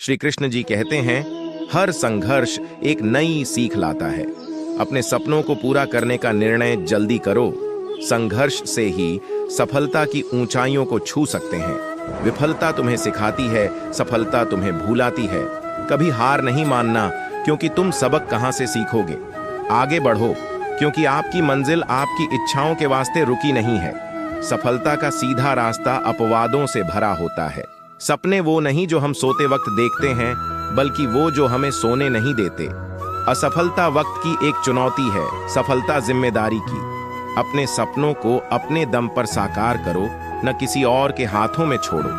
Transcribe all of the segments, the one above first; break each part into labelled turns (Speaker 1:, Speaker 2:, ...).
Speaker 1: श्री कृष्ण जी कहते हैं, हर संघर्ष एक नई सीख लाता है। अपने सपनों को पूरा करने का निर्णय जल्दी करो। संघर्ष से ही सफलता की ऊंचाइयों को छू सकते हैं। विफलता तुम्हें सिखाती है, सफलता तुम्हें भूलाती है। कभी हार नहीं मानना, क्योंकि तुम सबक कहां से सीखोगे। आगे बढ़ो, क्योंकि आपकी मंजिल आपकी इच्छाओं के वास्ते रुकी नहीं है। सफलता का सीधा रास्ता अपवादों से भरा होता है। सपने वो नहीं जो हम सोते वक्त देखते हैं, बल्कि वो जो हमें सोने नहीं देते। असफलता वक्त की एक चुनौती है, सफलता जिम्मेदारी की। अपने सपनों को अपने दम पर साकार करो, न किसी और के हाथों में छोड़ो।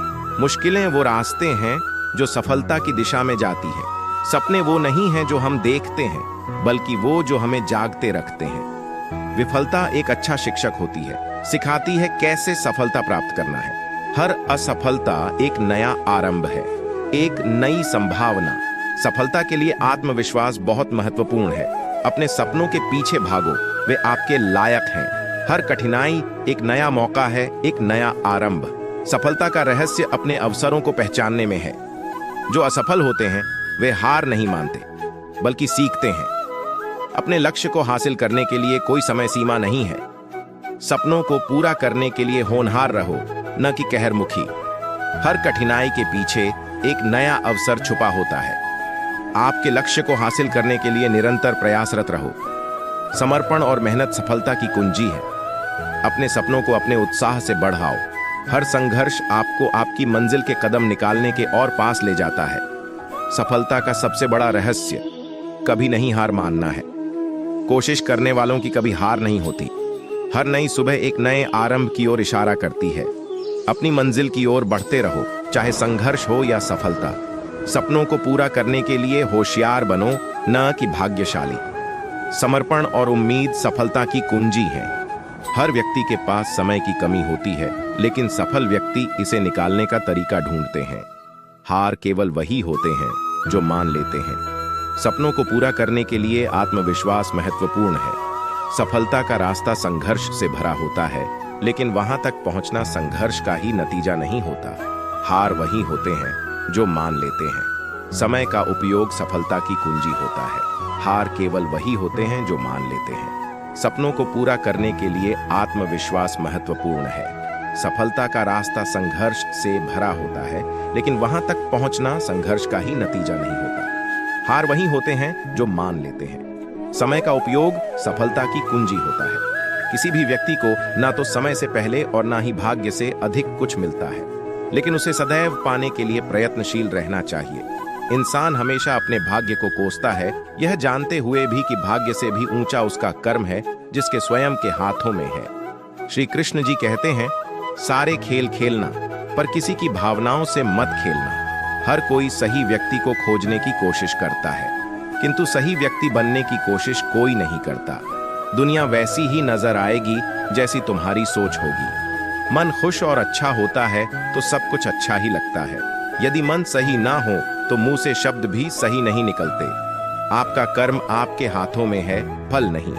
Speaker 1: मुश्किलें वो रास्ते हैं जो सफलता की दिशा में जाती है। सपने वो नहीं हैं जो हम देखते हैं, बल्कि वो जो हमें जागते रखते हैं। विफलता एक अच्छा शिक्षक होती है, सिखाती है कैसे सफलता प्राप्त करना है। हर असफलता एक नया आरंभ है, एक नई संभावना। सफलता के लिए आत्मविश्वास बहुत महत्वपूर्ण है। अपने सपनों के पीछे भागो, वे आपके लायक हैं। हर कठिनाई एक नया मौका है, एक नया आरंभ। सफलता का रहस्य अपने अवसरों को पहचानने में है। जो असफल होते हैं वे हार नहीं मानते, बल्कि सीखते हैं। अपने लक्ष्य को हासिल करने के लिए कोई समय सीमा नहीं है। सपनों को पूरा करने के लिए होनहार रहो, न कि कहरमुखी। हर कठिनाई के पीछे एक नया अवसर छुपा होता है। आपके लक्ष्य को हासिल करने के लिए निरंतर प्रयासरत रहो। समर्पण और मेहनत सफलता की कुंजी है। अपने सपनों को अपने उत्साह से बढ़ाओ। हर संघर्ष आपको आपकी मंजिल के कदम निकालने के और पास ले जाता है। सफलता का सबसे बड़ा रहस्य कभी नहीं हार मानना है। कोशिश करने वालों की कभी हार नहीं होती। हर नई सुबह एक नए आरंभ की ओर इशारा करती है। अपनी मंजिल की ओर बढ़ते रहो, चाहे संघर्ष हो या सफलता। सपनों को पूरा करने के लिए होशियार बनो, न कि भाग्यशाली। समर्पण और उम्मीद सफलता की कुंजी है। हर व्यक्ति के पास समय की कमी होती है, लेकिन सफल व्यक्ति इसे निकालने का तरीका ढूंढते हैं। हार केवल वही होते हैं जो मान लेते हैं। सपनों को पूरा करने के लिए आत्मविश्वास महत्वपूर्ण है। सफलता का रास्ता संघर्ष से भरा होता है, लेकिन वहां तक पहुंचना संघर्ष का ही नतीजा नहीं होता। हार वही होते हैं जो मान लेते हैं। समय का उपयोग सफलता की कुंजी होता है। हार केवल वही होते हैं जो मान लेते हैं। सपनों को पूरा करने के लिए आत्मविश्वास महत्वपूर्ण है। सफलता का रास्ता संघर्ष से भरा होता है, लेकिन वहां तक पहुंचना संघर्ष का ही नतीजा नहीं होता। हार वही होते हैं जो मान लेते हैं। समय का उपयोग सफलता की कुंजी होता है। किसी भी व्यक्ति को ना तो समय से पहले और ना ही भाग्य से अधिक कुछ मिलता है, लेकिन उसे सदैव पाने के लिए प्रयत्नशील रहना चाहिए। इंसान हमेशा अपने भाग्य को कोसता है, यह जानते हुए भी कि भाग्य से भी ऊंचा उसका कर्म है, जिसके स्वयं के हाथों में है। श्री कृष्ण जी कहते हैं, सारे खेल खेलना, पर किसी की भावनाओं से मत खेलना। हर कोई सही व्यक्ति को खोजने की कोशिश करता है, किंतु सही व्यक्ति बनने की कोशिश कोई नहीं करता। दुनिया वैसी ही नजर आएगी जैसी तुम्हारी सोच होगी। मन खुश और अच्छा होता है तो सब कुछ अच्छा ही लगता है। यदि मन सही ना हो तो मुंह से शब्द भी सही नहीं निकलते। आपका कर्म आपके हाथों में है, फल नहीं।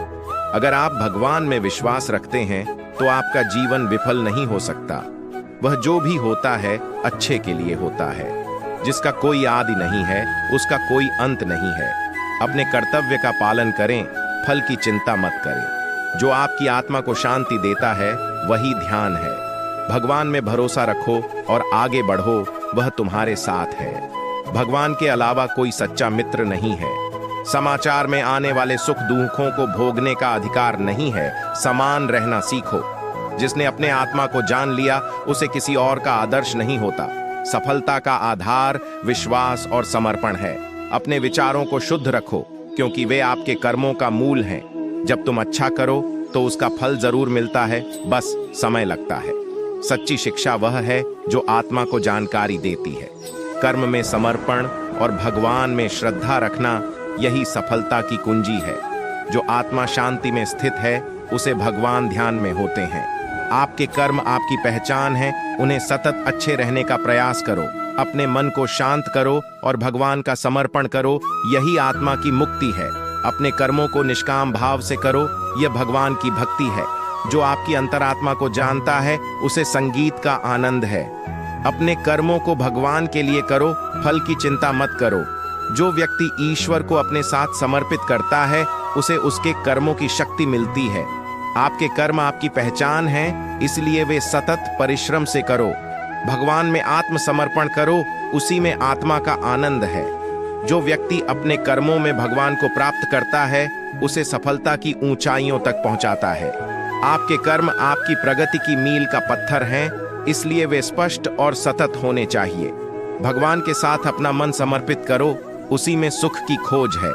Speaker 1: अगर आप भगवान में विश्वास रखते हैं तो आपका जीवन विफल नहीं हो सकता। वह जो भी होता है अच्छे के लिए होता है। जिसका कोई आदि नहीं है, उसका कोई अंत नहीं है। अपने कर्तव्य का पालन करें, फल की चिंता मत करें। जो आपकी आत्मा को शांति देता है वही ध्यान है। भगवान में भरोसा रखो और आगे बढ़ो, वह तुम्हारे साथ है। भगवान के अलावा कोई सच्चा मित्र नहीं है। समाचार में आने वाले सुख दुखों को भोगने का अधिकार नहीं है। समान रहना सीखो। जिसने अपने आत्मा को जान लिया उसे किसी और का आदर्श नहीं होता। सफलता का आधार विश्वास और समर्पण है। अपने विचारों को शुद्ध रखो, क्योंकि वे आपके कर्मों का मूल हैं। जब तुम अच्छा करो तो उसका फल जरूर मिलता है, बस समय लगता है। सच्ची शिक्षा वह है जो आत्मा को जानकारी देती है। कर्म में समर्पण और भगवान में श्रद्धा रखना, यही सफलता की कुंजी है। जो आत्मा शांति में स्थित है उसे भगवान ध्यान में होते हैं। आपके कर्म आपकी पहचान है, उन्हें सतत अच्छे रहने का प्रयास करो। अपने मन को शांत करो और भगवान का समर्पण करो, यही आत्मा की मुक्ति है। अपने कर्मों को निष्काम भाव से करो, यह भगवान की भक्ति है। जो आपकी अंतरात्मा को जानता है उसे संगीत का आनंद है। अपने कर्मों को भगवान के लिए करो, फल की चिंता मत करो। जो व्यक्ति ईश्वर को अपने साथ समर्पित करता है उसे उसके कर्मों की शक्ति मिलती है। आपके कर्म आपकी पहचान है, इसलिए वे सतत परिश्रम से करो। भगवान में आत्मसमर्पण करो, उसी में आत्मा का आनंद है। जो व्यक्ति अपने कर्मों में भगवान को प्राप्त करता है उसे सफलता की ऊंचाइयों तक पहुंचाता है। आपके कर्म आपकी प्रगति की मील का पत्थर हैं, इसलिए वे स्पष्ट और सतत होने चाहिए। भगवान के साथ अपना मन समर्पित करो, उसी में सुख की खोज है।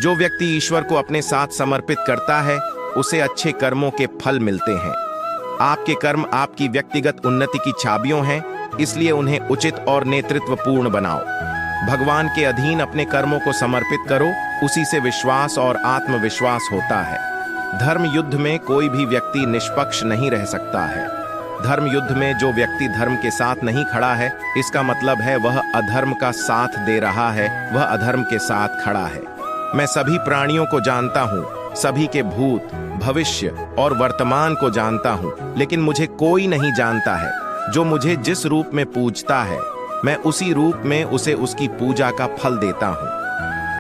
Speaker 1: जो व्यक्ति ईश्वर को अपने साथ समर्पित करता है उसे अच्छे कर्मों के फल मिलते हैं। आपके कर्म आपकी व्यक्तिगत उन्नति की चाबियां हैं, इसलिए उन्हें उचित और नेतृत्वपूर्ण बनाओ। भगवान के अधीन अपने कर्मों को समर्पित करो, उसी से विश्वास और आत्मविश्वास होता है। धर्म युद्ध में कोई भी व्यक्ति निष्पक्ष नहीं रह सकता है। धर्म युद्ध में जो व्यक्ति धर्म के साथ नहीं खड़ा है, इसका मतलब है वह अधर्म का साथ दे रहा है, वह अधर्म के साथ खड़ा है। मैं सभी प्राणियों को जानता हूँ, सभी के भूत, भविष्य और वर्तमान को जानता हूँ, लेकिन मुझे कोई नहीं जानता है। जो मुझे जिस रूप में पूजता है मैं उसी रूप में उसे उसकी पूजा का फल देता हूँ।